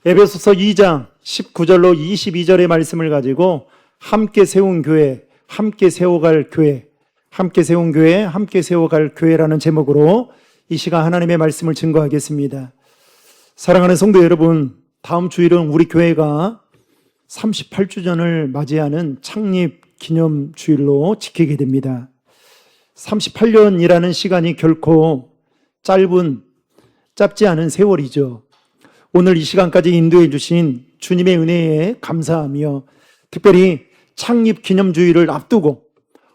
에베소서 2장 19절로 22절의 말씀을 가지고 함께 세운 교회, 함께 세워갈 교회, 함께 세운 교회, 함께 세워갈 교회라는 제목으로 이 시간 하나님의 말씀을 증거하겠습니다. 사랑하는 성도 여러분, 다음 주일은 우리 교회가 38주년을 맞이하는 창립 기념 주일로 지키게 됩니다. 38년이라는 시간이 결코 짧지 않은 세월이죠. 오늘 이 시간까지 인도해 주신 주님의 은혜에 감사하며 특별히 창립 기념주의를 앞두고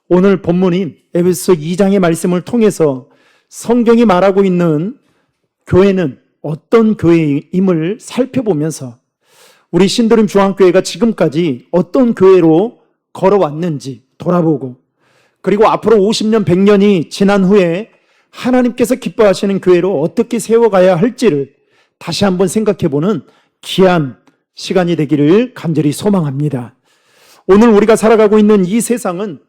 오늘 본문인 에베소서 2장의 말씀을 통해서 성경이 말하고 있는 교회는 어떤 교회임을 살펴보면서 우리 신도림 중앙교회가 지금까지 어떤 교회로 걸어왔는지 돌아보고 그리고 앞으로 50년, 100년이 지난 후에 하나님께서 기뻐하시는 교회로 어떻게 세워가야 할지를 다시 한번 생각해보는 귀한 시간이 되기를 간절히 소망합니다. 오늘 우리가 살아가고 있는 이 세상은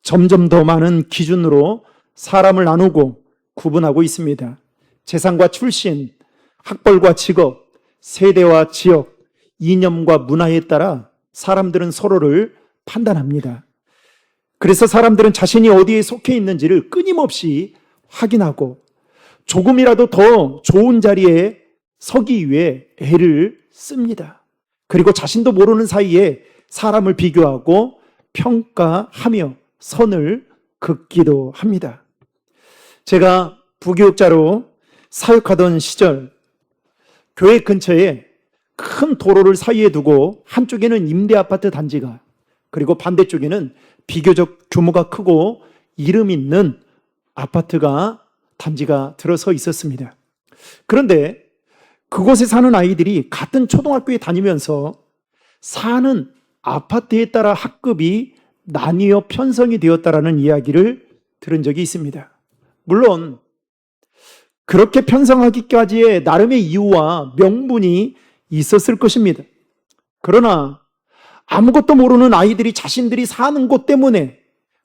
점점 더 많은 기준으로 사람을 나누고 구분하고 있습니다. 재산과 출신, 학벌과 직업, 세대와 지역, 이념과 문화에 따라 사람들은 서로를 판단합니다. 그래서 사람들은 자신이 어디에 속해 있는지를 끊임없이 확인하고 조금이라도 더 좋은 자리에 서기 위해 애를 씁니다. 그리고 자신도 모르는 사이에 사람을 비교하고 평가하며 선을 긋기도 합니다. 제가 부교육자로 사역하던 시절 교회 근처에 큰 도로를 사이에 두고 한쪽에는 임대아파트 단지가 그리고 반대쪽에는 비교적 규모가 크고 이름 있는 아파트가 단지가 들어서 있었습니다. 그런데 그곳에 사는 아이들이 같은 초등학교에 다니면서 사는 아파트에 따라 학급이 나뉘어 편성이 되었다라는 이야기를 들은 적이 있습니다. 물론 그렇게 편성하기까지의 나름의 이유와 명분이 있었을 것입니다. 그러나 아무것도 모르는 아이들이 자신들이 사는 곳 때문에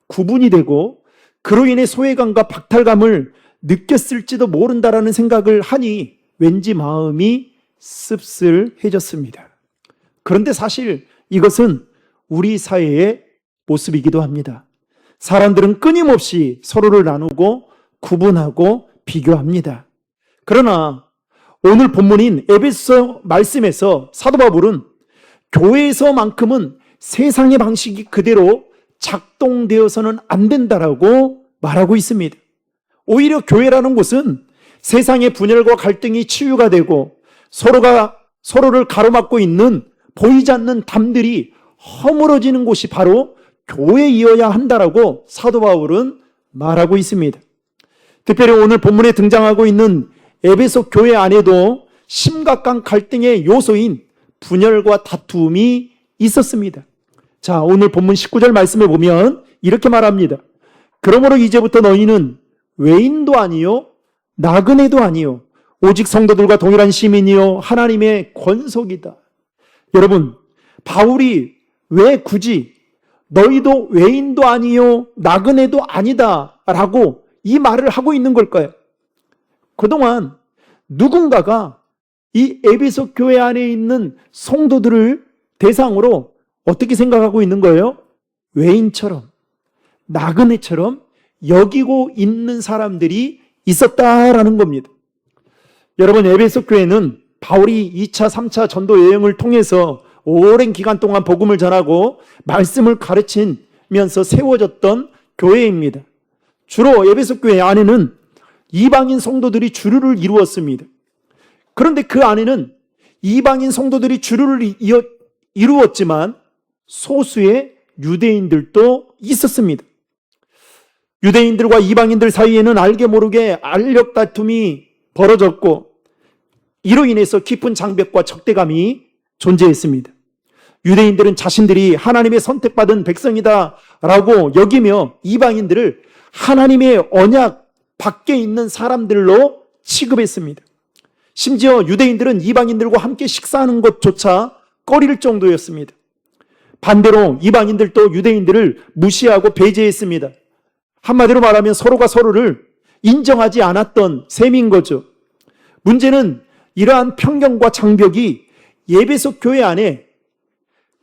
구분이 되고 그로 인해 소외감과 박탈감을 느꼈을지도 모른다라는 생각을 하니 왠지 마음이 씁쓸해졌습니다. 그런데 사실 이것은 우리 사회의 모습이기도 합니다. 사람들은 끊임없이 서로를 나누고 구분하고 비교합니다. 그러나 오늘 본문인 에베소서 말씀에서 사도 바울은 교회에서만큼은 세상의 방식이 그대로 작동되어서는 안 된다라고 말하고 있습니다. 오히려 교회라는 곳은 세상의 분열과 갈등이 치유가 되고 서로가 서로를 가로막고 있는 보이지 않는 담들이 허물어지는 곳이 바로 교회이어야 한다라고 사도 바울은 말하고 있습니다. 특별히 오늘 본문에 등장하고 있는 에베소 교회 안에도 심각한 갈등의 요소인 분열과 다툼이 있었습니다. 자, 오늘 본문 19절 말씀을 보면 이렇게 말합니다. 그러므로 이제부터 너희는 외인도 아니요 나그네도 아니요 오직 성도들과 동일한 시민이요 하나님의 권속이다. 여러분, 바울이 왜 굳이 너희도 외인도 아니요 나그네도 아니다 라고 이 말을 하고 있는 걸까요? 그동안 누군가가 이 에베소 교회 안에 있는 성도들을 대상으로 어떻게 생각하고 있는 거예요? 외인처럼, 나그네처럼 여기고 있는 사람들이 있었다라는 겁니다. 여러분, 에베소 교회는 바울이 2차, 3차 전도 여행을 통해서 오랜 기간 동안 복음을 전하고 말씀을 가르치면서 세워졌던 교회입니다. 주로 에베소 교회 안에는 이방인 성도들이 주류를 이루었습니다. 그런데 그 안에는 이방인 성도들이 주류를 이루었지만 소수의 유대인들도 있었습니다. 유대인들과 이방인들 사이에는 알게 모르게 알력 다툼이 벌어졌고 이로 인해서 깊은 장벽과 적대감이 존재했습니다. 유대인들은 자신들이 하나님의 선택받은 백성이다라고 여기며 이방인들을 하나님의 언약 밖에 있는 사람들로 취급했습니다. 심지어 유대인들은 이방인들과 함께 식사하는 것조차 꺼릴 정도였습니다. 반대로 이방인들도 유대인들을 무시하고 배제했습니다. 한마디로 말하면 서로가 서로를 인정하지 않았던 셈인 거죠. 문제는 이러한 편견과 장벽이 에베소 교회 안에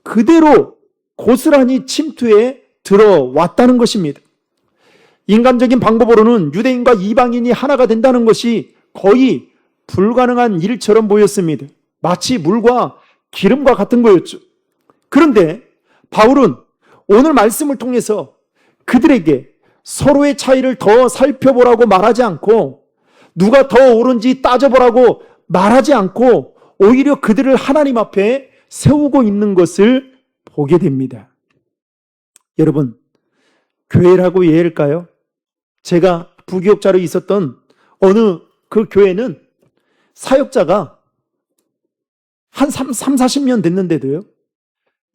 그대로 고스란히 침투해 들어왔다는 것입니다. 인간적인 방법으로는 유대인과 이방인이 하나가 된다는 것이 거의 불가능한 일처럼 보였습니다. 마치 물과 기름과 같은 거였죠. 그런데 바울은 오늘 말씀을 통해서 그들에게 서로의 차이를 더 살펴보라고 말하지 않고 누가 더 옳은지 따져보라고 말하지 않고 오히려 그들을 하나님 앞에 세우고 있는 것을 보게 됩니다. 여러분, 교회라고 이해할까요? 제가 부교육자로 있었던 어느 그 교회는 사역자가 한 40년 됐는데도요,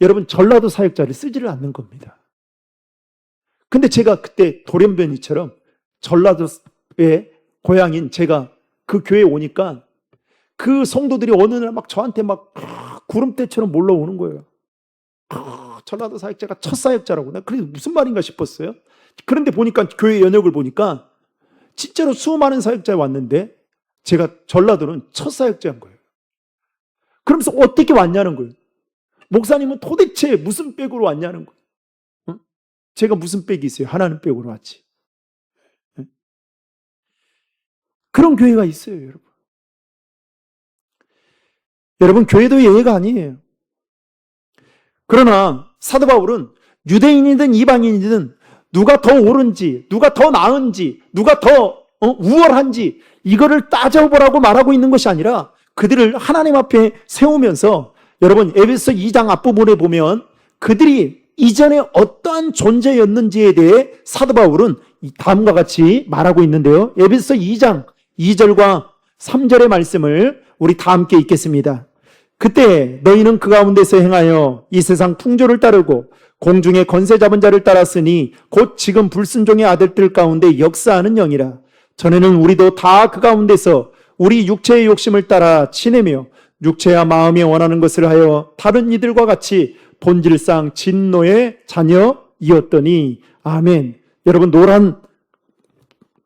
여러분, 전라도 사역자를 쓰지를 않는 겁니다. 근데 제가 그때 돌연변이처럼 전라도의 고향인 제가 그 교회에 오니까 그 성도들이 어느 날 막 저한테 막 구름대처럼 몰려오는 거예요. 전라도 사역자가 첫 사역자라고. 나 그게 무슨 말인가 싶었어요. 그런데 보니까 교회 연역을 보니까 진짜로 수많은 사역자가 왔는데 제가 전라도는 첫 사역자인 거예요. 그러면서 어떻게 왔냐는 거예요. 목사님은 도대체 무슨 백으로 왔냐는 거예요. 응? 제가 무슨 백이 있어요? 하나는 백으로 왔지. 응? 그런 교회가 있어요, 여러분. 여러분, 교회도 예외가 아니에요. 그러나 사도 바울은 유대인이든 이방인이든 누가 더 옳은지, 누가 더 나은지, 누가 더 우월한지 이거를 따져보라고 말하고 있는 것이 아니라 그들을 하나님 앞에 세우면서, 여러분, 에베소 2장 앞부분에 보면 그들이 이전에 어떠한 존재였는지에 대해 사도 바울은 다음과 같이 말하고 있는데요. 에베소 2장 2절과 3절의 말씀을 우리 다 함께 읽겠습니다. 그때 너희는 그 가운데서 행하여 이 세상 풍조를 따르고 공중의 권세 잡은 자를 따랐으니 곧 지금 불순종의 아들들 가운데 역사하는 영이라. 전에는 우리도 다 그 가운데서 우리 육체의 욕심을 따라 치내며 육체와 마음이 원하는 것을 하여 다른 이들과 같이 본질상 진노의 자녀이었더니. 아멘. 여러분, 노란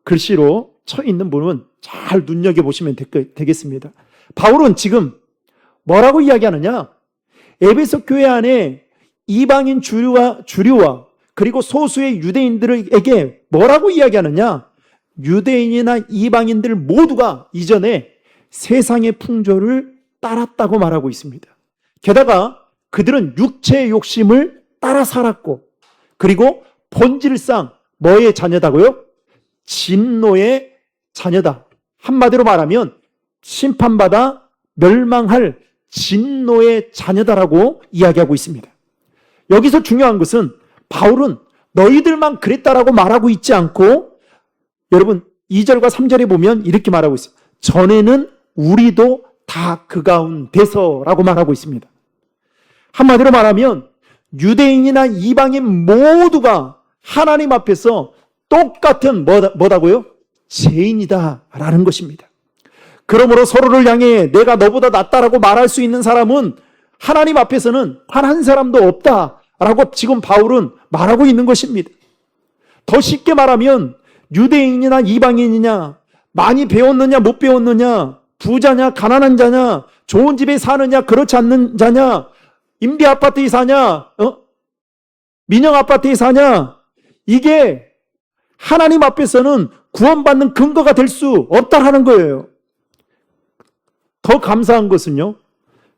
글씨로 쳐 있는 부분은 잘 눈여겨보시면 되겠습니다. 바울은 지금 뭐라고 이야기하느냐? 에베소 교회 안에 이방인 주류와 그리고 소수의 유대인들에게 뭐라고 이야기하느냐? 유대인이나 이방인들 모두가 이전에 세상의 풍조를 따랐다고 말하고 있습니다. 게다가 그들은 육체의 욕심을 따라 살았고, 그리고 본질상 뭐의 자녀다고요? 진노의 자녀다. 한마디로 말하면 심판받아 멸망할 진노의 자녀다라고 이야기하고 있습니다. 여기서 중요한 것은 바울은 너희들만 그랬다라고 말하고 있지 않고, 여러분 2절과 3절에 보면 이렇게 말하고 있어요. 전에는 우리도 다 그 가운데서라고 말하고 있습니다. 한마디로 말하면 유대인이나 이방인 모두가 하나님 앞에서 똑같은 뭐다고요? 죄인이다라는 것입니다. 그러므로 서로를 향해 내가 너보다 낫다라고 말할 수 있는 사람은 하나님 앞에서는 단 한 사람도 없다라고 지금 바울은 말하고 있는 것입니다. 더 쉽게 말하면 유대인이나 이방인이냐, 많이 배웠느냐 못 배웠느냐, 부자냐 가난한 자냐, 좋은 집에 사느냐 그렇지 않는 자냐, 임대 아파트에 사냐, 민영 아파트에 사냐, 이게 하나님 앞에서는 구원받는 근거가 될 수 없다라는 거예요. 더 감사한 것은요,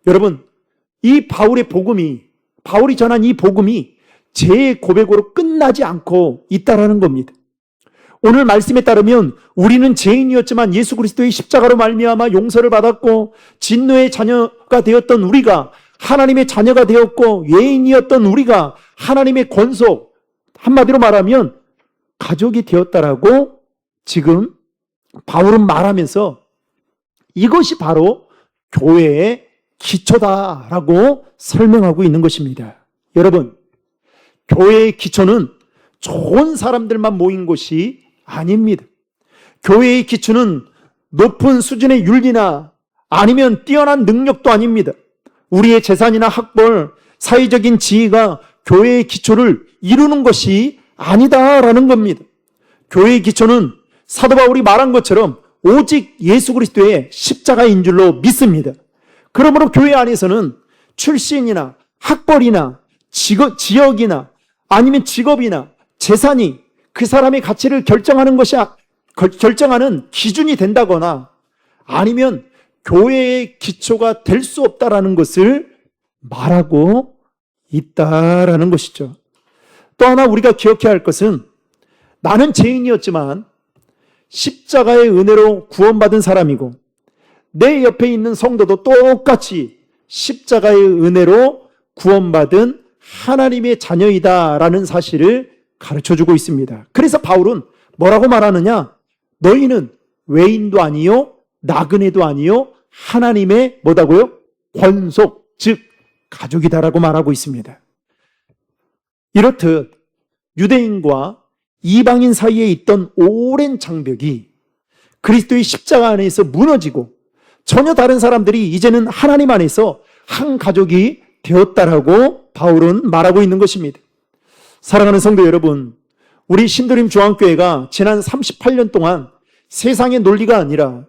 여러분, 이 바울의 복음이, 바울이 전한 이 복음이 죄의 고백으로 끝나지 않고 있다라는 겁니다. 오늘 말씀에 따르면 우리는 죄인이었지만 예수 그리스도의 십자가로 말미암아 용서를 받았고, 진노의 자녀가 되었던 우리가 하나님의 자녀가 되었고, 예인이었던 우리가 하나님의 권속, 한마디로 말하면 가족이 되었다라고 지금 바울은 말하면서 이것이 바로 교회의 기초다라고 설명하고 있는 것입니다. 여러분, 교회의 기초는 좋은 사람들만 모인 곳이 아닙니다. 교회의 기초는 높은 수준의 윤리나 아니면 뛰어난 능력도 아닙니다. 우리의 재산이나 학벌, 사회적인 지위가 교회의 기초를 이루는 것이 아니다라는 겁니다. 교회의 기초는 사도 바울이 말한 것처럼 오직 예수 그리스도의 십자가인 줄로 믿습니다. 그러므로 교회 안에서는 출신이나 학벌이나 지역이나 아니면 직업이나 재산이 그 사람의 가치를 결정하는 기준이 된다거나 아니면 교회의 기초가 될 수 없다라는 것을 말하고 있다라는 것이죠. 또 하나 우리가 기억해야 할 것은 나는 죄인이었지만 십자가의 은혜로 구원받은 사람이고 내 옆에 있는 성도도 똑같이 십자가의 은혜로 구원받은 하나님의 자녀이다라는 사실을 가르쳐주고 있습니다. 그래서 바울은 뭐라고 말하느냐? 너희는 외인도 아니요 나그네도 아니요 하나님의 뭐다고요? 권속, 즉 가족이다라고 말하고 있습니다. 이렇듯 유대인과 이방인 사이에 있던 오랜 장벽이 그리스도의 십자가 안에서 무너지고 전혀 다른 사람들이 이제는 하나님 안에서 한 가족이 되었다라고 바울은 말하고 있는 것입니다. 사랑하는 성도 여러분, 우리 신도림 중앙교회가 지난 38년 동안 세상의 논리가 아니라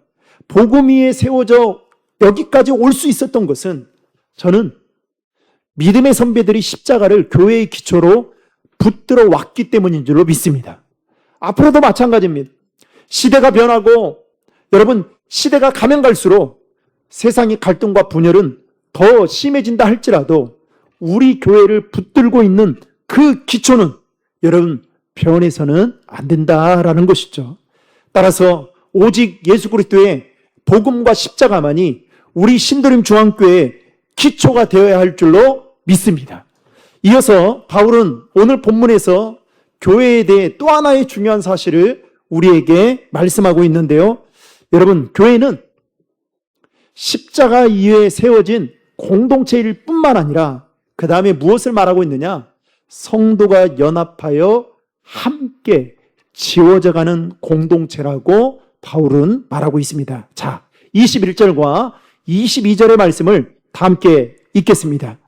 복음 위에 세워져 여기까지 올 수 있었던 것은 저는 믿음의 선배들이 십자가를 교회의 기초로 붙들어 왔기 때문인 줄로 믿습니다. 앞으로도 마찬가지입니다. 시대가 변하고 여러분 시대가 가면 갈수록 세상의 갈등과 분열은 더 심해진다 할지라도 우리 교회를 붙들고 있는 그 기초는 여러분 변해서는 안 된다라는 것이죠. 따라서 오직 예수 그리스도의 복음과 십자가만이 우리 신도림 중앙교회의 기초가 되어야 할 줄로 믿습니다. 이어서 바울은 오늘 본문에서 교회에 대해 또 하나의 중요한 사실을 우리에게 말씀하고 있는데요. 여러분, 교회는 십자가 위에 세워진 공동체일 뿐만 아니라 그 다음에 무엇을 말하고 있느냐? 성도가 연합하여 함께 지워져가는 공동체라고 바울은 말하고 있습니다. 자, 21절과 22절의 말씀을 다 함께 읽겠습니다.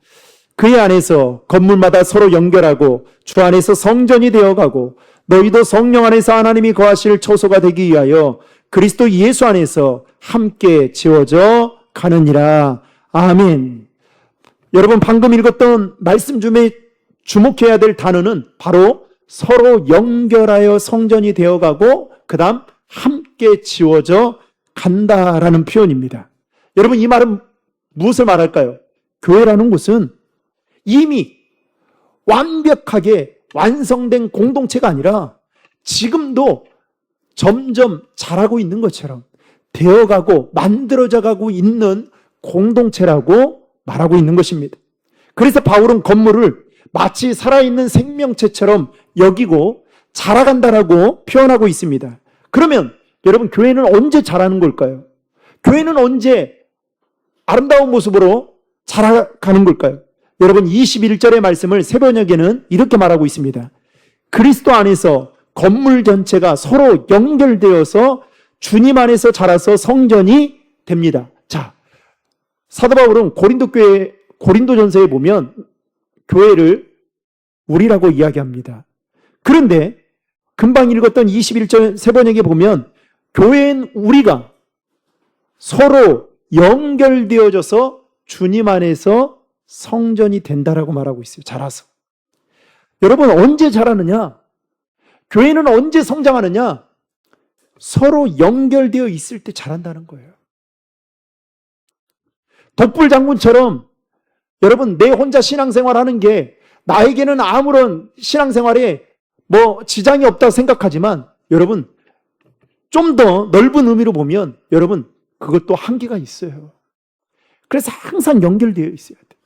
그의 안에서 건물마다 서로 연결하고 주 안에서 성전이 되어가고 너희도 성령 안에서 하나님이 거하실 처소가 되기 위하여 그리스도 예수 안에서 함께 지워져 가느니라. 아멘. 여러분 방금 읽었던 말씀 중에 주목해야 될 단어는 바로 서로 연결하여 성전이 되어가고 그 다음 함께 지워져 간다라는 표현입니다. 여러분 이 말은 무엇을 말할까요? 교회라는 곳은 이미 완벽하게 완성된 공동체가 아니라 지금도 점점 자라고 있는 것처럼 되어가고 만들어져 가고 있는 공동체라고 말하고 있는 것입니다. 그래서 바울은 건물을 마치 살아있는 생명체처럼 여기고 자라간다라고 표현하고 있습니다. 그러면 여러분 교회는 언제 자라는 걸까요? 교회는 언제 아름다운 모습으로 자라가는 걸까요? 여러분 21절의 말씀을 새번역에는 이렇게 말하고 있습니다. 그리스도 안에서 건물 전체가 서로 연결되어서 주님 안에서 자라서 성전이 됩니다. 자, 사도 바울은 고린도전서에 보면 교회를 우리라고 이야기합니다. 그런데 금방 읽었던 21절 새번역에 보면 교회는 우리가 서로 연결되어져서 주님 안에서 성전이 된다라고 말하고 있어요. 자라서. 여러분 언제 자라느냐? 교회는 언제 성장하느냐? 서로 연결되어 있을 때 자란다는 거예요. 독불 장군처럼 여러분 내 혼자 신앙생활하는 게 나에게는 아무런 신앙생활에 지장이 없다고 생각하지만 여러분 좀 더 넓은 의미로 보면 여러분 그것도 한계가 있어요. 그래서 항상 연결되어 있어야 돼요.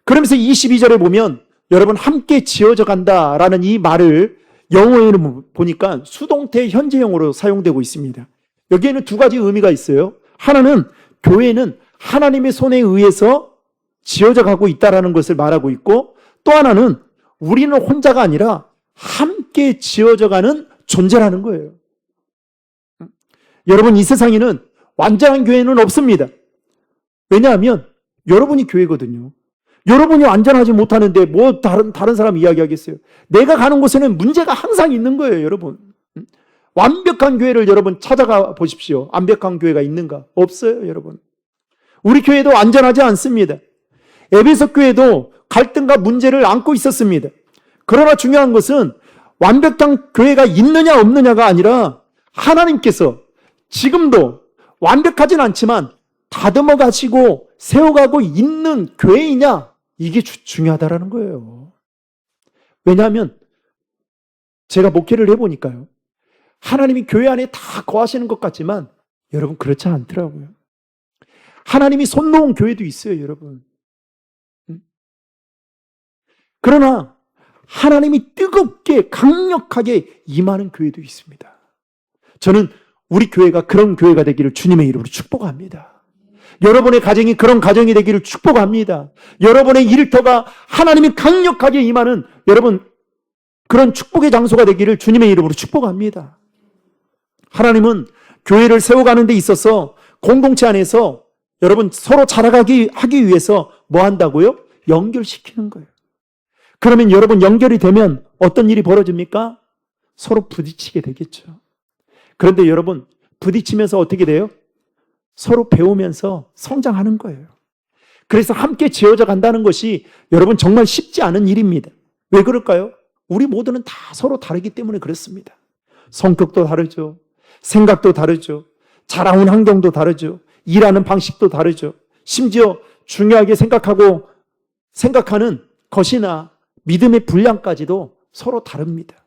그러면서 22절에 보면 여러분 함께 지어져 간다라는 이 말을 영어에는 보니까 수동태 현재형으로 사용되고 있습니다. 여기에는 두 가지 의미가 있어요. 하나는 교회는 하나님의 손에 의해서 지어져 가고 있다는 것을 말하고 있고 또 하나는 우리는 혼자가 아니라 함께 지어져 가는 존재라는 거예요. 여러분 이 세상에는 완전한 교회는 없습니다. 왜냐하면 여러분이 교회거든요. 여러분이 완전하지 못하는데 다른 사람 이야기하겠어요. 내가 가는 곳에는 문제가 항상 있는 거예요, 여러분. 완벽한 교회를 여러분 찾아가 보십시오. 완벽한 교회가 있는가? 없어요, 여러분. 우리 교회도 완전하지 않습니다. 에베소 교회도 갈등과 문제를 안고 있었습니다. 그러나 중요한 것은 완벽한 교회가 있느냐 없느냐가 아니라 하나님께서 지금도 완벽하진 않지만 다듬어 가시고 세워가고 있는 교회이냐, 이게 중요하다라는 거예요. 왜냐하면 제가 목회를 해보니까요, 하나님이 교회 안에 다 거하시는 것 같지만 여러분 그렇지 않더라고요. 하나님이 손 놓은 교회도 있어요, 여러분. 그러나 하나님이 뜨겁게 강력하게 임하는 교회도 있습니다. 저는 우리 교회가 그런 교회가 되기를 주님의 이름으로 축복합니다. 여러분의 가정이 그런 가정이 되기를 축복합니다. 여러분의 일터가 하나님이 강력하게 임하는 여러분 그런 축복의 장소가 되기를 주님의 이름으로 축복합니다. 하나님은 교회를 세워가는 데 있어서 공동체 안에서 여러분 서로 자라가기 하기 위해서 뭐 한다고요? 연결시키는 거예요. 그러면 여러분 연결이 되면 어떤 일이 벌어집니까? 서로 부딪히게 되겠죠. 그런데 여러분 부딪히면서 어떻게 돼요? 서로 배우면서 성장하는 거예요. 그래서 함께 지어져 간다는 것이 여러분 정말 쉽지 않은 일입니다. 왜 그럴까요? 우리 모두는 다 서로 다르기 때문에 그렇습니다. 성격도 다르죠. 생각도 다르죠. 자라온 환경도 다르죠. 일하는 방식도 다르죠. 심지어 중요하게 생각하는 것이나 믿음의 분량까지도 서로 다릅니다.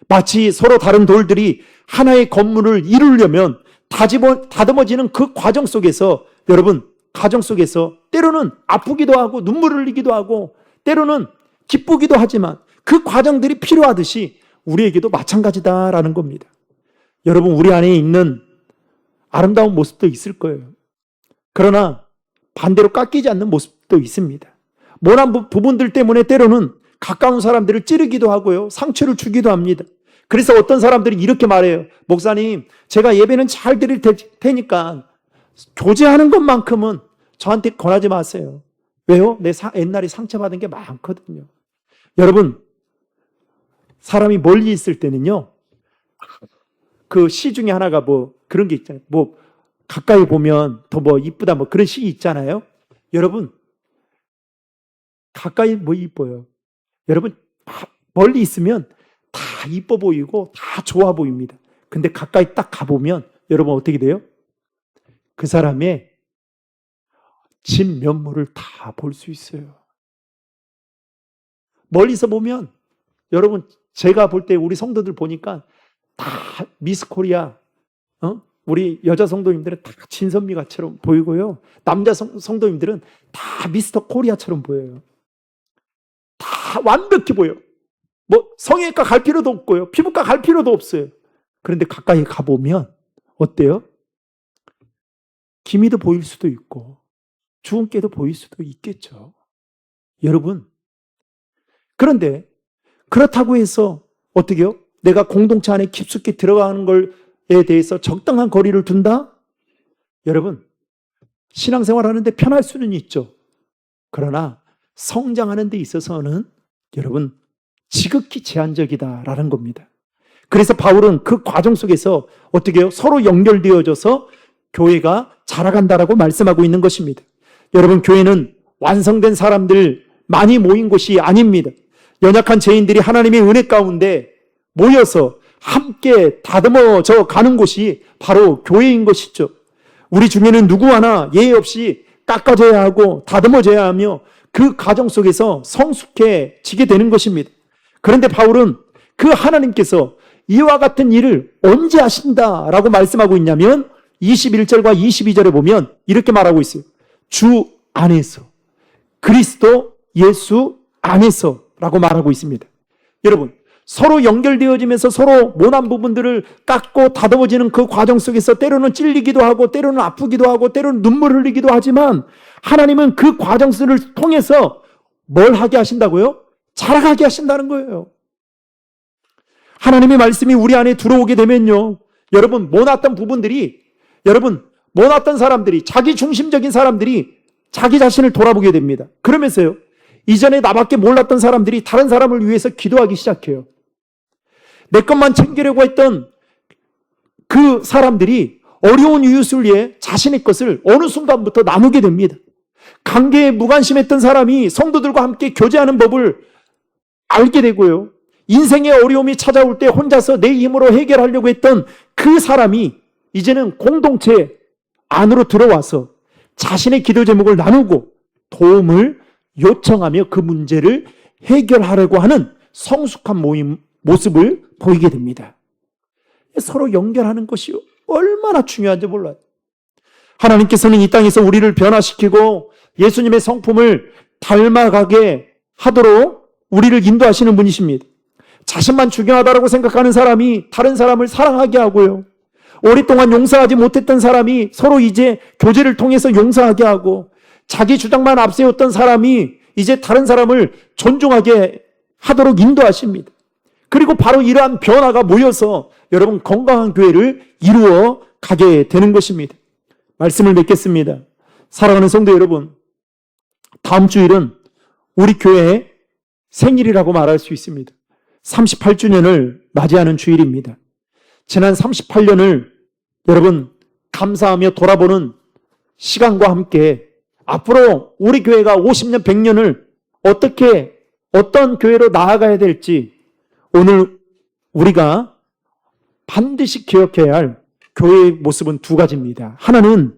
마치 서로 다른 돌들이 하나의 건물을 이루려면 다듬어지는 그 과정 속에서 여러분 가정 속에서 때로는 아프기도 하고 눈물을 흘리기도 하고 때로는 기쁘기도 하지만 그 과정들이 필요하듯이 우리에게도 마찬가지다라는 겁니다. 여러분 우리 안에 있는 아름다운 모습도 있을 거예요. 그러나 반대로 깎이지 않는 모습도 있습니다. 모난 부분들 때문에 때로는 가까운 사람들을 찌르기도 하고요. 상처를 주기도 합니다. 그래서 어떤 사람들이 이렇게 말해요. 목사님, 제가 예배는 잘 드릴 테니까 교제하는 것만큼은 저한테 권하지 마세요. 왜요? 내 옛날에 상처받은 게 많거든요. 여러분, 사람이 멀리 있을 때는요. 그 시 중에 하나가 뭐 그런 게 있잖아요. 뭐 가까이 보면 더 뭐 이쁘다 뭐 그런 시 있잖아요. 여러분, 가까이 뭐 이뻐요? 여러분, 멀리 있으면 다 이뻐 보이고 다 좋아 보입니다. 근데 가까이 딱 가보면 여러분 어떻게 돼요? 그 사람의 진면모를 다 볼 수 있어요. 멀리서 보면 여러분 제가 볼 때 우리 성도들 보니까 다 미스 코리아, 우리 여자 성도님들은 다 진선미가처럼 보이고요. 남자 성도님들은 다 미스터 코리아처럼 보여요. 다 완벽해 보여. 뭐 성형외과 갈 필요도 없고요. 피부과 갈 필요도 없어요. 그런데 가까이 가보면 어때요? 기미도 보일 수도 있고 주근깨도 보일 수도 있겠죠. 여러분, 그런데 그렇다고 해서 어떻게 해요? 내가 공동체 안에 깊숙이 들어가는 것에 대해서 적당한 거리를 둔다? 여러분, 신앙생활 하는데 편할 수는 있죠. 그러나 성장하는 데 있어서는 여러분 지극히 제한적이다라는 겁니다. 그래서 바울은 그 과정 속에서 어떻게 해요? 서로 연결되어져서 교회가 자라간다라고 말씀하고 있는 것입니다. 여러분, 교회는 완성된 사람들 많이 모인 곳이 아닙니다. 연약한 죄인들이 하나님의 은혜 가운데 모여서 함께 다듬어져 가는 곳이 바로 교회인 것이죠. 우리 중에는 누구 하나 예의 없이 깎아져야 하고 다듬어져야 하며 그 과정 속에서 성숙해지게 되는 것입니다. 그런데 바울은 그 하나님께서 이와 같은 일을 언제 하신다라고 말씀하고 있냐면 21절과 22절에 보면 이렇게 말하고 있어요. 주 안에서, 그리스도 예수 안에서 라고 말하고 있습니다. 여러분, 서로 연결되어지면서 서로 모난 부분들을 깎고 다듬어지는 그 과정 속에서 때로는 찔리기도 하고 때로는 아프기도 하고 때로는 눈물 흘리기도 하지만 하나님은 그 과정들을 통해서 뭘 하게 하신다고요? 자라가게 하신다는 거예요. 하나님의 말씀이 우리 안에 들어오게 되면요, 여러분 모났던 부분들이, 여러분 모났던 사람들이, 자기 중심적인 사람들이 자기 자신을 돌아보게 됩니다. 그러면서요, 이전에 나밖에 몰랐던 사람들이 다른 사람을 위해서 기도하기 시작해요. 내 것만 챙기려고 했던 그 사람들이 어려운 이웃을 위해 자신의 것을 어느 순간부터 나누게 됩니다. 관계에 무관심했던 사람이 성도들과 함께 교제하는 법을 알게 되고요. 인생의 어려움이 찾아올 때 혼자서 내 힘으로 해결하려고 했던 그 사람이 이제는 공동체 안으로 들어와서 자신의 기도 제목을 나누고 도움을 요청하며 그 문제를 해결하려고 하는 성숙한 모습을 보이게 됩니다. 서로 연결하는 것이 얼마나 중요한지 몰라요. 하나님께서는 이 땅에서 우리를 변화시키고 예수님의 성품을 닮아가게 하도록 우리를 인도하시는 분이십니다. 자신만 중요하다고 생각하는 사람이 다른 사람을 사랑하게 하고요. 오랫동안 용서하지 못했던 사람이 서로 이제 교제를 통해서 용서하게 하고, 자기 주장만 앞세웠던 사람이 이제 다른 사람을 존중하게 하도록 인도하십니다. 그리고 바로 이러한 변화가 모여서 여러분 건강한 교회를 이루어 가게 되는 것입니다. 말씀을 맺겠습니다. 사랑하는 성도 여러분, 다음 주일은 우리 교회의 생일이라고 말할 수 있습니다. 38주년을 맞이하는 주일입니다. 지난 38년을 여러분 감사하며 돌아보는 시간과 함께 앞으로 우리 교회가 50년, 100년을 어떤 교회로 나아가야 될지 오늘 우리가 반드시 기억해야 할 교회의 모습은 두 가지입니다. 하나는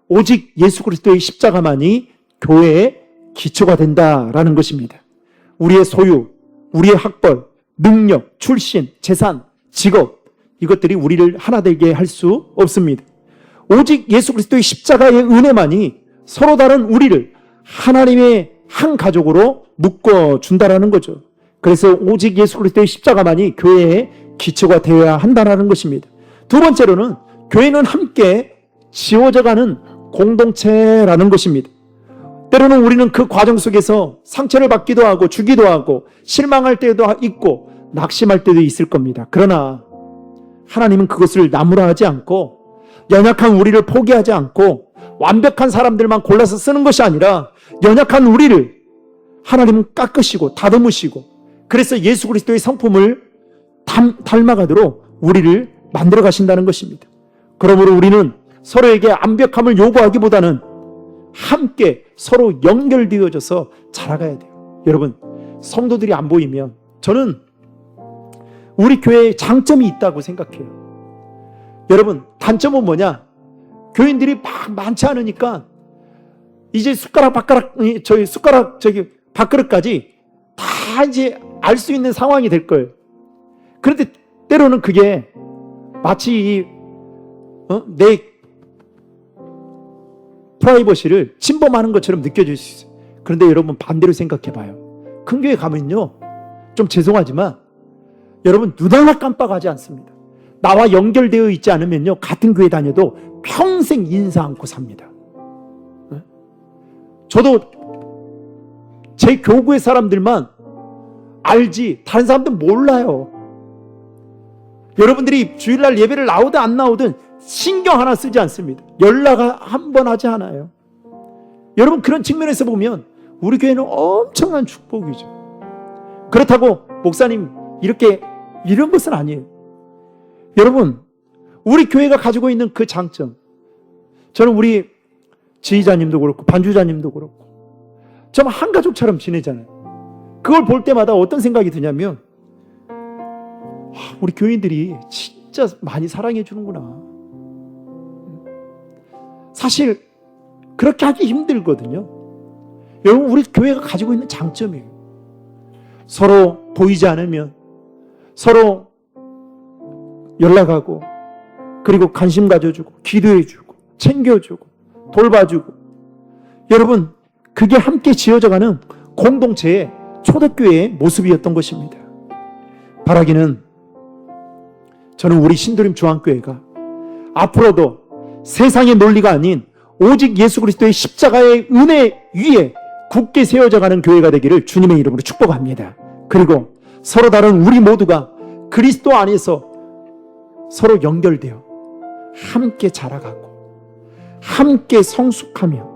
오직 예수 그리스도의 십자가만이 교회의 기초가 된다라는 것입니다. 우리의 소유, 우리의 학벌, 능력, 출신, 재산, 직업, 이것들이 우리를 하나 되게 할 수 없습니다. 오직 예수 그리스도의 십자가의 은혜만이 서로 다른 우리를 하나님의 한 가족으로 묶어준다라는 거죠. 그래서 오직 예수 그리스도의 십자가만이 교회의 기초가 되어야 한다는 것입니다. 두 번째로는 교회는 함께 지워져가는 공동체라는 것입니다. 때로는 우리는 그 과정 속에서 상처를 받기도 하고 주기도 하고 실망할 때도 있고 낙심할 때도 있을 겁니다. 그러나 하나님은 그것을 나무라하지 않고 연약한 우리를 포기하지 않고 완벽한 사람들만 골라서 쓰는 것이 아니라 연약한 우리를 하나님은 깎으시고 다듬으시고, 그래서 예수 그리스도의 성품을 닮아가도록 우리를 만들어 가신다는 것입니다. 그러므로 우리는 서로에게 완벽함을 요구하기보다는 함께 서로 연결되어져서 자라가야 돼요. 여러분, 성도들이 안 보이면 저는 우리 교회에 장점이 있다고 생각해요. 여러분, 단점은 뭐냐? 교인들이 많지 않으니까 이제 밥그릇까지 다 이제 알 수 있는 상황이 될 거예요. 그런데 때로는 그게 마치 내 프라이버시를 침범하는 것처럼 느껴질 수 있어요. 그런데 여러분 반대로 생각해 봐요. 큰 교회 가면요, 좀 죄송하지만 여러분 눈 하나 깜빡하지 않습니다. 나와 연결되어 있지 않으면요, 같은 교회 다녀도 평생 인사 않고 삽니다. 저도 제 교구의 사람들만 알지 다른 사람들은 몰라요. 여러분들이 주일날 예배를 나오든 안 나오든 신경 하나 쓰지 않습니다. 연락 한 번 하지 않아요. 여러분, 그런 측면에서 보면 우리 교회는 엄청난 축복이죠. 그렇다고 목사님 이런 것은 아니에요. 여러분, 우리 교회가 가지고 있는 그 장점, 저는 우리 지휘자님도 그렇고 반주자님도 그렇고 정말 한 가족처럼 지내잖아요. 그걸 볼 때마다 어떤 생각이 드냐면, 우리 교인들이 진짜 많이 사랑해 주는구나. 사실 그렇게 하기 힘들거든요. 여러분, 우리 교회가 가지고 있는 장점이에요. 서로 보이지 않으면 서로 연락하고, 그리고 관심 가져주고, 기도해주고, 챙겨주고, 돌봐주고. 여러분, 그게 함께 지어져가는 공동체의 초대교회의 모습이었던 것입니다. 바라기는 저는 우리 신도림 중앙교회가 앞으로도 세상의 논리가 아닌 오직 예수 그리스도의 십자가의 은혜 위에 굳게 세워져가는 교회가 되기를 주님의 이름으로 축복합니다. 그리고 서로 다른 우리 모두가 그리스도 안에서 서로 연결되어 함께 자라가고 함께 성숙하며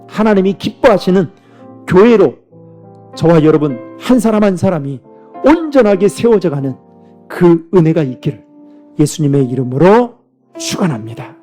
하나님이 기뻐하시는 교회로 저와 여러분 한 사람 한 사람이 온전하게 세워져가는 그 은혜가 있기를 예수님의 이름으로 축원합니다.